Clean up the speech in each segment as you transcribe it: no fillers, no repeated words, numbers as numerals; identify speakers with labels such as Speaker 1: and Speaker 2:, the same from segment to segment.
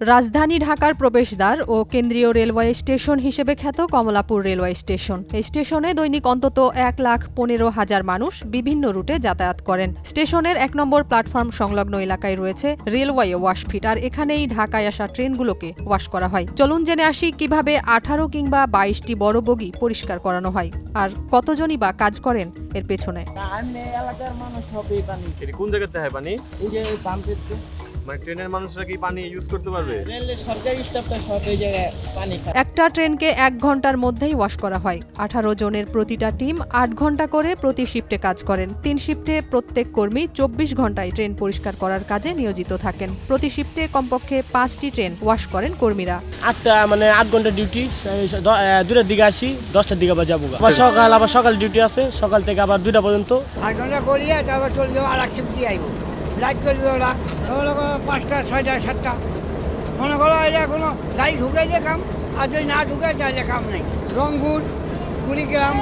Speaker 1: রাজধানী ঢাকার প্রবেশদ্বার ও কেন্দ্রীয় রেলওয়ে স্টেশন হিসেবে খ্যাত কমলাপুর রেলওয়ে স্টেশন। এই স্টেশনে দৈনিক অন্তত 1,15,000 মানুষ বিভিন্ন রুটে যাতায়াত করেন। স্টেশনের 1 নম্বর প্ল্যাটফর্ম সংলগ্ন এলাকায় রয়েছে রেলওয়ে ওয়াশপিট, আর এখানেই ঢাকায় আসা ট্রেনগুলোকে ওয়াশ করা হয়। চলুন জেনে আসি কিভাবে 18 কিংবা 22টি বড় বগি পরিষ্কার করানো হয়, আর কতজনই বা কাজ করেন এর পেছনে।
Speaker 2: এলাকার মানুষ সবই পানি।
Speaker 3: কোন জায়গাতে হয় পানি?
Speaker 2: এই যে পাম্পের
Speaker 3: মানে ট্রেনের মানুষরা কি পানি ইউজ করতে পারবে?
Speaker 2: রেলের সরকারি স্টাফটা সব এই জায়গায় পানি খায়।
Speaker 1: একটা ট্রেনকে 1 ঘন্টার মধ্যেই ওয়াশ করা হয়। 18 জনের প্রতিটা টিম 8 ঘন্টা করে প্রতি শিফটে কাজ করেন। 3 শিফটে প্রত্যেক কর্মী 24 ঘন্টায় ট্রেন পরিষ্কার করার কাজে নিয়োজিত থাকেন। প্রতি শিফটে কমপক্ষে 5টি ট্রেন ওয়াশ করেন কর্মীরা।
Speaker 4: 8 ঘন্টা ডিউটি, 2টার দিকে আসি, 10টার দিকে আবার যাবো। আবার সকাল ডিউটি আছে, সকাল থেকে আবার 2টা পর্যন্ত।
Speaker 5: 8 ঘন্টা করিয়া তারপর চলে যাবো আর এক শিফট দিয়ে আইব। লাইট করবে ওরা, মনে করো 5টা 6টা 7টা, মনে করো এটা কোনো গাড়ি ঢুকে যে কাম, আর যদি না ঢুকে তাহলে কাম নেই। রংপুর, কুড়িগ্রাম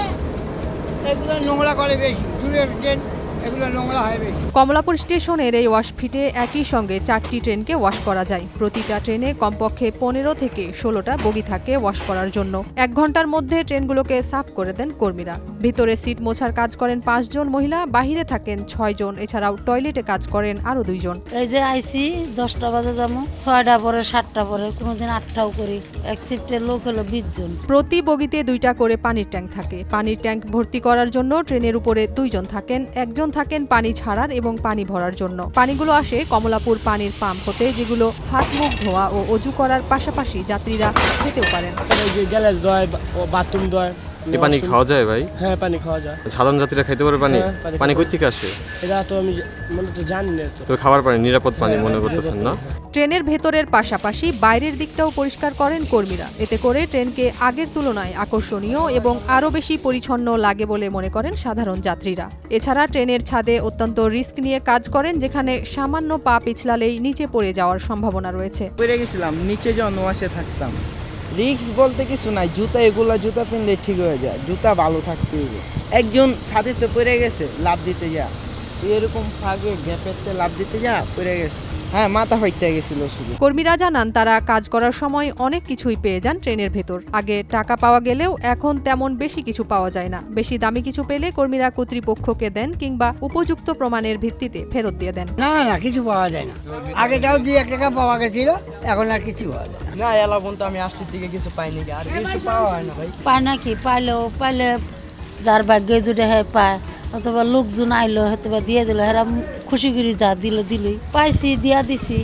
Speaker 5: এগুলো নোংরা করে বেশি, দূরের ট্রেন এগুলো নোংরা হয় বেশি।
Speaker 1: কমলাপুর স্টেশনের এই ওয়াশপিটে একই সঙ্গে 4টি ট্রেনকে ওয়াশ করা যায়। প্রতিটা ট্রেনে কমপক্ষে 15 থেকে 16টা বগি থাকে ওয়াশ করার জন্য। 1 ঘন্টার মধ্যে ট্রেনগুলোকে সাফ করে দেন কর্মীরা। ভিতরে সিট মোছার কাজ করেন 5 জন মহিলা, বাহিরে থাকেন 6 জন। এছাড়াও টয়লেটে কাজ করেন আরো 2 জন।
Speaker 6: এই যে আইসি 10টা বাজে যাবো, 6টা পরে 7টা পরে, কোনোদিন 8টাও করি। এক শিফটের লোক হলো 20 জন।
Speaker 1: প্রতি বগিতে 2টা করে পানির ট্যাঙ্ক থাকে। পানির ট্যাঙ্ক ভর্তি করার জন্য ট্রেনের উপরে 2 জন থাকেন। একজন থাকেন পানি ছাড়ার এবং পানি ভরার জন্য। পানিগুলো আসে কমলাপুর পানির পাম্প হতে, যেগুলো হাত মুখ ধোয়া ও অজু করার পাশাপাশি যাত্রীরা খেতেও পারেন।
Speaker 4: এই যে গ্যালাস দেয়, বাথরুম দেয়।
Speaker 3: এই পানি খাওয়া যায় ভাই?
Speaker 4: হ্যাঁ, পানি খাওয়া যায়।
Speaker 3: সাধারণ যাত্রীরা খেতে পারে পানি?
Speaker 4: হ্যাঁ, পানি
Speaker 3: পানি
Speaker 4: খাওয়া
Speaker 3: কই থেকে আসে?
Speaker 4: এটা তো আমি মনে তো জানি না।
Speaker 3: তো খাবার পানি, নিরাপদ পানি মনে করতেছেন না?
Speaker 1: ট্রেনের ভেতরের পাশাপাশি বাইরের দিকটাও পরিষ্কার করেন কর্মীরা। এতে করে ট্রেনকে আগের তুলনায় আকর্ষণীয় এবং আরও বেশি পরিচ্ছন্ন লাগে বলে মনে করেন সাধারণ যাত্রীরা। এছাড়া ট্রেনের ছাদে অত্যন্ত রিস্ক নিয়ে কাজ করেন, যেখানে সামান্য পা পিছলালেই নিচে পড়ে যাওয়ার সম্ভাবনা রয়েছে।
Speaker 2: পড়ে গেছিলাম, নিচে যখন ওয়াশে থাকতাম। রিস্ক বলতে কিছু নাই, জুতা কিনলে ঠিক হয়ে যায়, জুতা ভালো থাকতে হবে। একজন ছাদে তো পড়ে গেছে, লাভ দিতে যা এরকম ফাঁকে গ্যাপেতে লাভ দিতে যা পড়ে গেছে। হ্যাঁ, মাথা ফাইটে গেছিল শুধু।
Speaker 1: কর্মীরা জানান তারা কাজ করার সময় অনেক কিছুই পেয়ে যান ট্রেনের ভেতর। আগে টাকা পাওয়া গেলেও এখন তেমন বেশি কিছু পাওয়া যায় না। বেশি দামি কিছু পেলে কর্মীরা কর্তৃপক্ষকে দেন কিংবা উপযুক্ত প্রমাণের ভিত্তিতে ফেরত দিয়ে দেন।
Speaker 5: না না, কিছু পাওয়া যায় না। আগে তাও 2-1 টাকা পাওয়া গেছিল, এখন আর কিছু পাওয়া যায় না।
Speaker 2: না, এলাবন তো আমি আসছি থেকে কিছু পাইনি, আর কিছু পাওয়া হয় না ভাই।
Speaker 6: পায় নাকি? পাইলে যার ভাগ্যে জুড়ে হয় পায়, অথবা লোকজন আইলো হয়তো দিয়ে দিল, হেরা খুশি করে যা দিলই পাইছি, দিয়া দিছি।